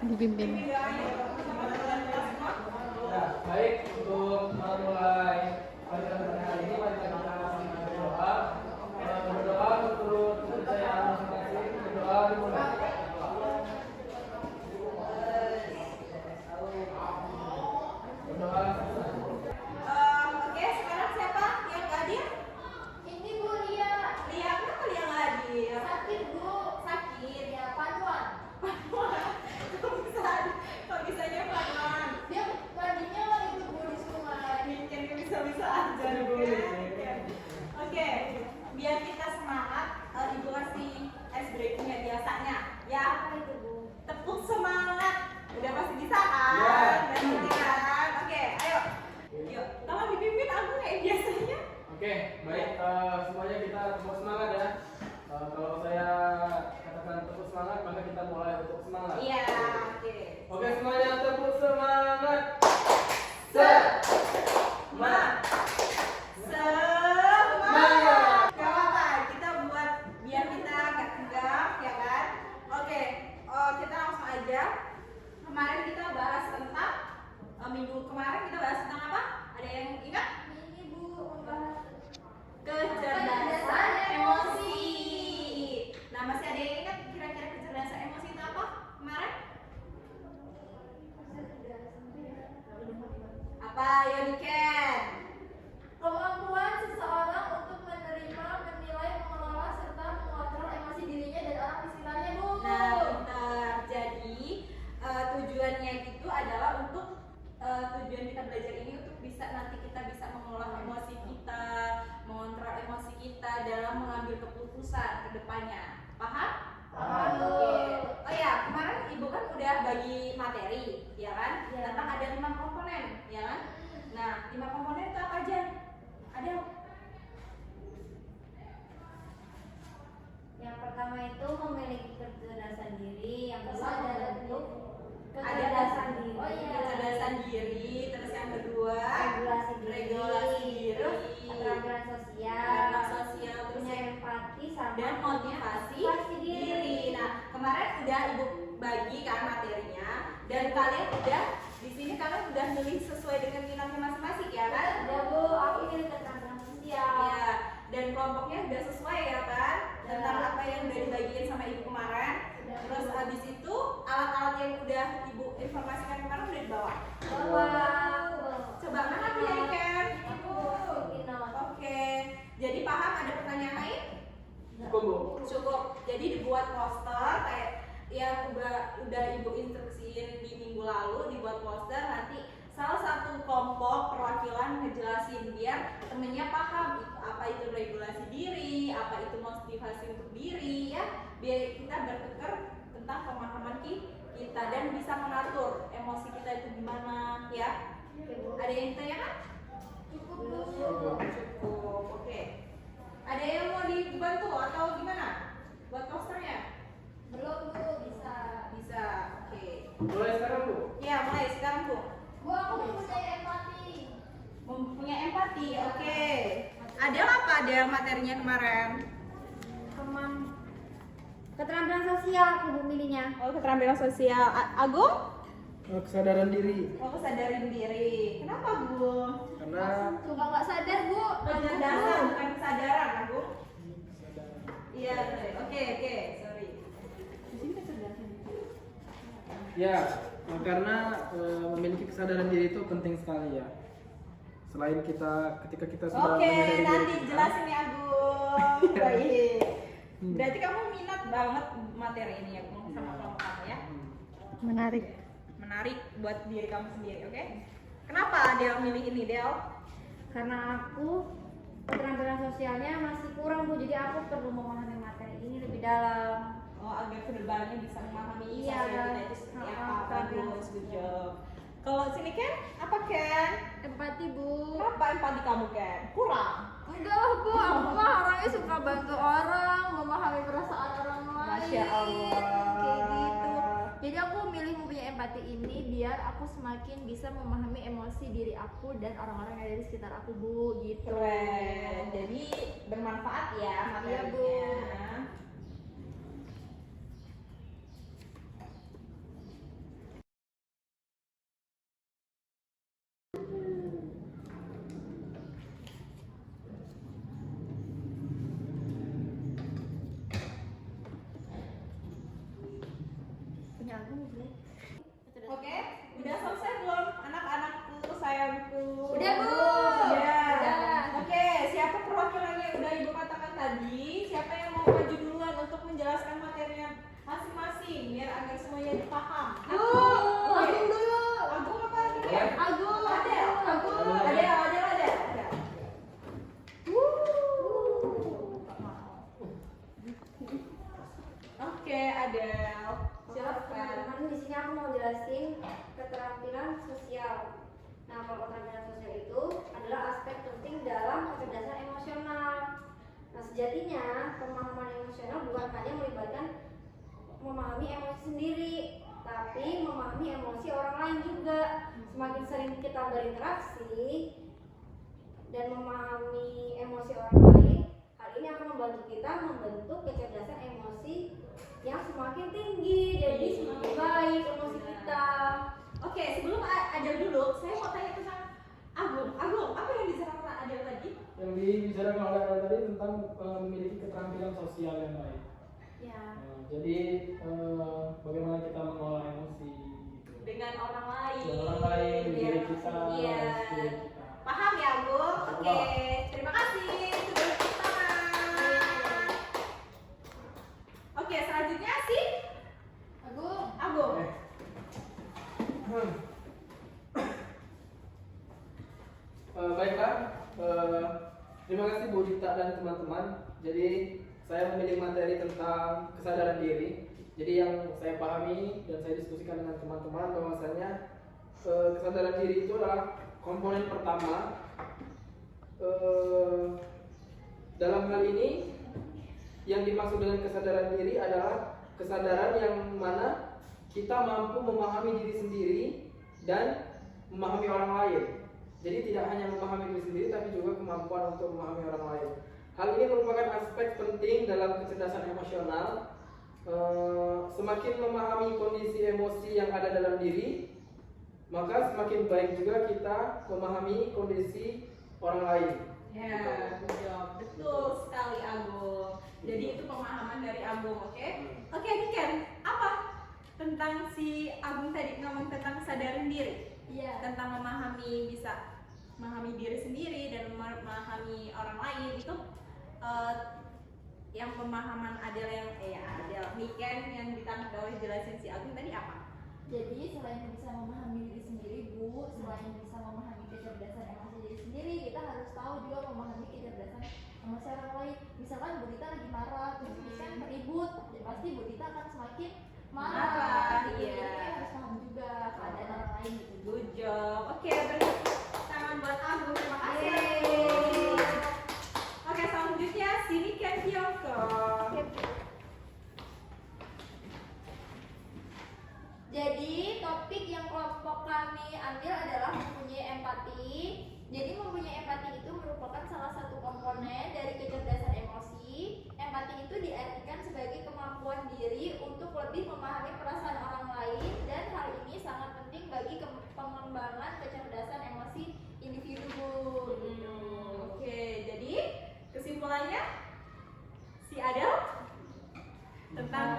dipimpin. Nah, baik, untuk memulai pelajaran hari ini mari kita berdoa. Berdoa menurut kepercayaan masing-masing. Berdoa dimulai. Berdoa. Oke, sekarang siapa yang nggak hadir? Ini Bu Lia. Lia, kenapa Lia nggak hadir? Sakit Bu. Sakit. Ya panuan. Kok bisanya panuan? Dia mandinya itu Bu di sungai. Bikin bisa-bisa aja Oke, biar kita semangat, Ibu kasih ice breaking biasanya. Ya, Apa itu Bu? tepuk semangat. Udah pasti bisa kan? Ya. Udah pasti kan? Oke, ayo. Yuk, tolong dipimpin aku kayak biasanya. Oke, baik, semuanya kita tepuk semangat ya. Kalau saya katakan tepuk semangat, maka kita mulai tepuk semangat. Iya, oke. Oke, semuanya tepuk semangat. Semangat. Gak apa-apa, kita buat biar kita gak tegang, ya kan? Oke, kita langsung aja. Kemarin kita bahas tentang minggu kemarin kita bahas tentang apa? Ada yang ingat? Ini Bu membahas Kecerdasan emosi. Nah, masih ada yang ingat kira-kira kecerdasan emosi itu apa kemarin? Apa ya Niken? kemampuan seseorang untuk menerima, menilai, mengelola serta mengontrol emosi dirinya dan orang di sekitarnya Bu. Nah, benar. Jadi tujuannya itu adalah untuk tujuan kita belajar ini untuk bisa nanti kita bisa mengolah emosi kita, mengontrol emosi kita dalam mengambil keputusan ke depannya. Paham? Paham. Oke. Oh ya, kemarin Ibu kan udah bagi materi, ya kan? Ya. Tentang ada 5 komponen, ya kan? Nah, 5 komponen itu apa aja? Ada Yang pertama itu memiliki kecerdasan diri, yang kedua Kecerdasan ada bentuk ada kecerdasan diri. Oh iya, kecerdasan diri. Terus yang kedua, regulasi diri, regulasi diri, terus keterampilan sosial, keterampilan sosial, terus punya yang empati sama dan motivasi diri. Nah, kemarin udah Ibu bagi kan materinya dan kalian udah di sini kalian udah milih sesuai dengan minatnya masing-masing ya kan? Ya Bu, aku pilih keterampilan sosial. Ya, dan kelompoknya udah sesuai ya kan? Tentang apa yang udah dibagiin sama Ibu kemarin. Terus habis itu alat-alat yang udah Ibu informasikan kemarin udah dibawa. Coba mana punya Iken? Aku bikin note. Oke. Jadi paham ada pertanyaan lain? Cukup, Bu. Cukup. Jadi dibuat poster kayak yang udah Ibu instruksiin di minggu lalu, dibuat poster nanti salah satu kelompok perwakilan ngejelasin biar temennya paham apa itu regulasi diri, apa itu motivasi untuk diri ya, biar kita bertukar tentang pemahaman kita dan bisa mengatur emosi kita itu gimana ya. Ada yang ditanyakan? Cukup Bu. Cukup. Oke. Ada yang mau dibantu atau gimana buat posternya? Belum Bu, bisa. Bisa. Oke. Mulai sekarang, Bu. Ya, mulai sekarang Bu. Bu, aku mempunyai empati. Mempunyai empati. Oke. Ada apa ada materinya kemarin? Keterampilan sosial aku Bu milihnya. Oh, keterampilan sosial. Agung? Kesadaran diri. Oh, kesadaran diri. Kenapa Bu? Karena Suka nggak sadar Bu. Kecerdasan bukan kesadaran, Agung. Iya, oke. Sorry. Di sini kecerdasan. Ya, karena memiliki kesadaran diri itu penting sekali ya. Selain ketika kita sudah Oke, menyadari nanti diri kita, jelasin ya Agung. Baik. Berarti kamu minat banget materi ini ya, Agung, sama kelompok kamu ya. Menarik. Menarik buat diri kamu sendiri, oke? Kenapa Del milih ini, Del? Karena aku keterampilan sosialnya masih kurang Bu, jadi aku perlu memahami materi ini lebih dalam. Oh, agar kedepannya bisa memahami Iya. sosial kita itu seperti apa. Keterampilan Bagus, good job. Kalau sini Ken, apa Ken? Empati Bu. Kenapa empati kamu Ken? Kurang. Enggak lah Bu, aku mah orangnya suka bantu orang, memahami perasaan orang lain. Masya Allah. Kayak gitu. Jadi aku milih mempunyai empati ini biar aku semakin bisa memahami emosi diri aku dan orang-orang yang ada di sekitar aku Bu, gitu. Keren. Jadi bermanfaat ya materinya. Iya, Bu. Oke, udah selesai belum anak-anakku sayangku? Udah, Bu. Udah. Udah. Oke, siapa perwakilannya udah Ibu katakan tadi? Siapa yang mau maju duluan untuk menjelaskan materinya masing-masing biar agar semuanya dipaham? Agung dulu. Agung apa lagi? Agung. Adel. Agung. Adel. Oke, Adel. Silakan. Teman-teman, di sini aku mau jelasin keterampilan sosial. Nah, kalau keterampilan sosial itu adalah aspek penting dalam kecerdasan emosional. Nah, sejatinya pemahaman emosional bukan hanya melibatkan memahami emosi sendiri, tapi memahami emosi orang lain juga. Semakin sering kita berinteraksi dan memahami emosi orang lain, hal ini akan membantu kita membentuk kecerdasan emosi yang semakin tinggi, jadi semakin baik emosi kita. Oke, sebelum Adel dulu, saya mau tanya tentang Agung. Agung, apa yang disampaikan Adel tadi? Yang dibicarakan oleh Adel tadi tentang memiliki keterampilan sosial yang baik. Ya. Jadi bagaimana kita mengolah emosi gitu. Dengan orang lain. Dengan orang lain, diri Biar- kita, Iya. diri kita. Paham ya, Agung? Oke, Paham. terima kasih. Sudah tepuk tangan. Oke, selanjutnya sih Agung. Agung. Baiklah, terima kasih Bu Dita dan teman-teman. Jadi saya memilih materi tentang kesadaran diri. Jadi yang saya pahami dan saya diskusikan dengan teman-teman bahwasanya kesadaran diri itu adalah komponen pertama. Dalam hal ini yang dimaksud dengan kesadaran diri adalah kesadaran yang mana kita mampu memahami diri sendiri dan memahami orang lain. Jadi tidak hanya memahami diri sendiri tapi juga kemampuan untuk memahami orang lain. Hal ini merupakan aspek penting dalam kecerdasan emosional. Semakin memahami kondisi emosi yang ada dalam diri, maka semakin baik juga kita memahami kondisi orang lain. Ya, good job. Betul sekali Agung. Jadi itu pemahaman dari Agung, oke? Oke, Niken, apa tentang si Agung tadi ngomong tentang kesadaran diri? Iya. Tentang bisa memahami diri sendiri dan memahami orang lain itu yang pemahaman Adel Niken yang ditangkap oleh jelasin si Agung tadi apa? Jadi selain bisa memahami diri sendiri, Bu, selain bisa memahami kecerdasan emosi diri sendiri, kita harus tahu juga memahami kecerdasan emosi orang lain. Misalkan Bu Dita lagi marah, terus kan ribut, ya pasti Bu Dita akan semakin marah. Marah, Gitu. iya. Jadi kita harus paham juga keadaan orang lain gitu. Good job. Oke, beri tangan buat Agung. Terima kasih. Yeay. Agung. Oke, selanjutnya si Niken Kyoko. Jadi topik yang kelompok kami ambil adalah mempunyai empati. Jadi mempunyai empati itu merupakan salah satu komponen dari kecerdasan emosi. Empati itu diartikan sebagai kemampuan diri untuk lebih memahami perasaan orang lain, dan hal ini sangat penting bagi pengembangan kecerdasan emosi individu. Oke, jadi kesimpulannya si Adel tentang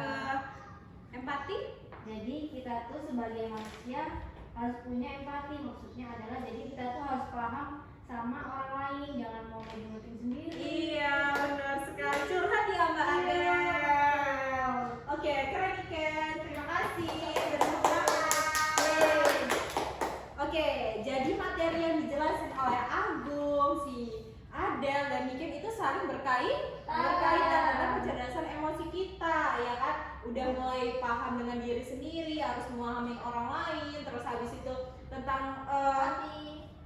empati. Jadi kita tuh sebagai manusia harus punya empati. Maksudnya adalah jadi kita tuh harus paham sama orang lain, jangan mau menurutin sendiri. Iya, benar sekali. Curhat ya Mbak Adel. Oke, keren Niken. Terima kasih. Tepuk tangan. Oke, jadi materi yang dijelasin oleh Agung, si Adel dan Niken itu saling berkaitan dengan kecerdasan emosi kita, ya kan? Udah mulai paham dengan diri sendiri, harus memahami orang lain, terus habis itu tentang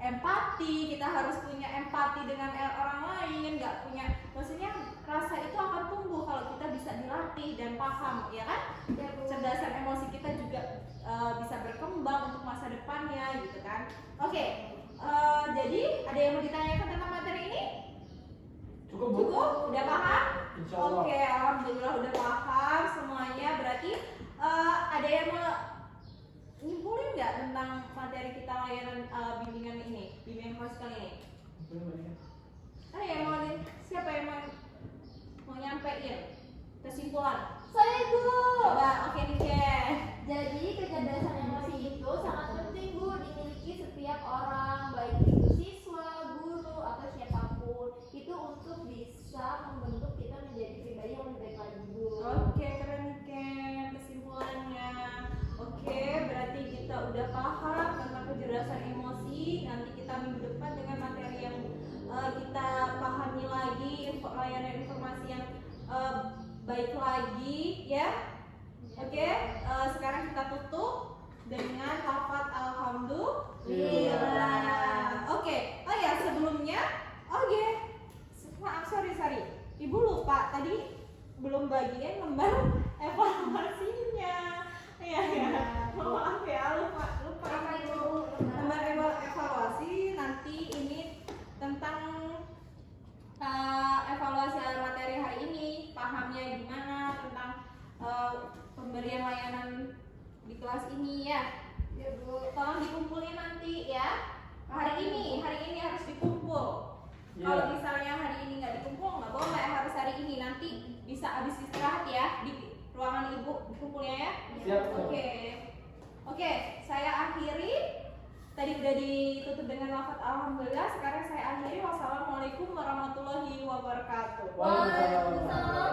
empati, kita harus punya empati dengan orang lain, nggak punya, maksudnya rasa itu akan tumbuh kalau kita bisa dilatih dan paham, ya kan? Kecerdasan emosi kita juga bisa berkembang untuk masa depannya, gitu kan? Oke, jadi ada yang mau ditanyakan tentang materi ini? Cukup Bu? Cukup? Udah paham? Insya Allah. Oke, alhamdulillah udah paham semuanya. Berarti ada yang mau nyimpulin nggak tentang materi kita layanan bimbingan ini, bimbingan klosikal ini? Ada yang mau siapa yang mau nyampein kesimpulan? Saya Bu. Coba, oke Niken. Jadi udah paham tentang kecerdasan emosi. Nanti kita minggu depan dengan materi yang kita pahami lagi, layanan informasi yang baik lagi ya. Oke, sekarang kita tutup dengan lafaz alhamdulillah. Oke, oh ya sebelumnya, maaf sorry, Ibu lupa tadi belum bagian lembar evaluasinya. Ya, maaf ya lupa. Apa itu? Lembar evaluasi nanti ini tentang evaluasi materi hari ini, pahamnya gimana tentang pemberian layanan di kelas ini ya. Ya Bu. Tolong dikumpulin nanti ya. Hari ini harus dikumpul. Iya. Kalau misalnya hari ini nggak dikumpul nggak boleh, harus hari ini. Nanti bisa habis istirahat ya di ruangan Ibu dikumpulnya ya. Siap. Oke, saya akhiri. Tadi udah ditutup dengan lafaz alhamdulillah. Sekarang saya akhiri. Wassalamualaikum warahmatullahi wabarakatuh. Waalaikumsalam. Waalaikumsalam